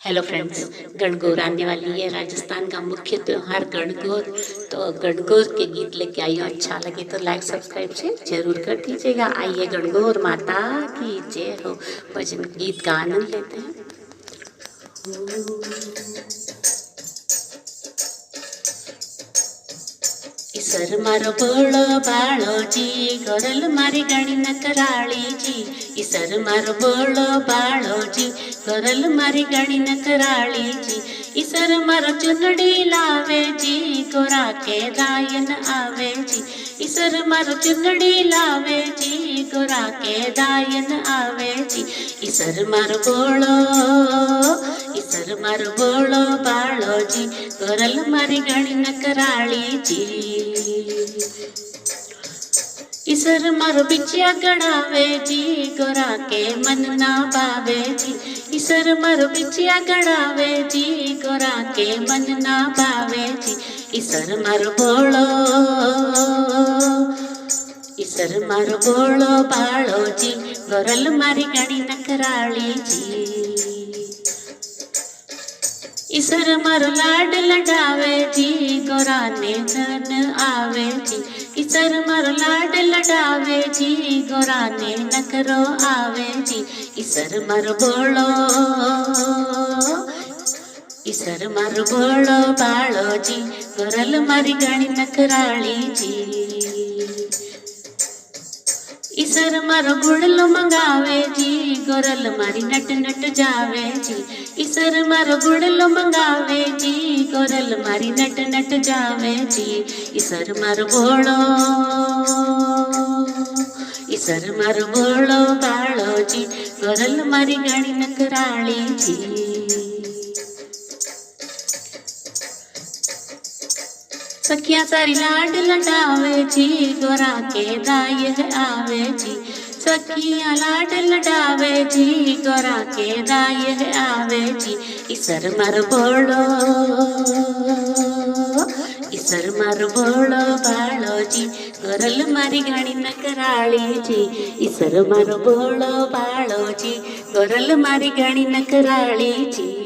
Hello friends, Gangaur आने वाली है। राजस्थान का मुख्य त्योहार गणगौर। तो गणगौर के गीत लेके आई हूँ। अच्छा लगे तो लाइक सब्सक्राइब शेयर जरूर कर दीजिएगा। आइए गणगौर माता की जय हो। भजन गीत का आनंद लेते हैं। ईसर मारो बोलो बाळो जी, गोरल मारी गणी नकराळी जी। ईसर मारो बोलो बाळो जी, गोरल मारी गणी नकराळी जी। ईसर मारो चुनड़ी लावे जी, गोरा के दायन आवे जी। ईसर मारो चुनड़ी लावे जी, गोरा के दायन आवे जी। ईसर मारो बोलो, ईसर मारो बोलो बाळो जी, गोरल मारी गणी नकराळी जी। ईसर मारो बिचिया गड़ावे जी, गोरा के मन ना पावे जी। ईसर मारो बिचिया गड़ावे जी, गोरा के मन ना पावे जी। ईसर मारो बोलो, ईसर मारो बोलो बाळो जी, गोरल मारी गणी नकराळी जी। ईसर मारो लाड लडावे जी, गोरा ने धन आवे जी। ईसर मारो लाड लडावे जी, गोरा ने नकरो आवे जी। ईसर मारो बोलो, ईसर मारो बोलो बाळो जी, गोरल मारी गणी नकराळी जी। ईसर मारो गुड़लो मंगावे जी, गोरल मारी नट नट जावे जी। ईसर मारो गुड़लो मंगावे जी, गोरल मारी नट नट जावे जी। ईसर मारो बोलो, ईसर मारो बोलो बाळो जी, गोरल मारी गणी नकराळी जी। सखिया सारी लाड लडावे जी, गोरा के दाय आवे जी। सखिया लाड लडावे जी, गोरा के दाय आवे जी। ईसर मारो बोलो, ईसर मारो बोलो बाळो जी, गोरल मारी गणी नकराळी जी। ईसर मारो बोलो बाळो जी, गोरल मारी गणी नकराळी जी।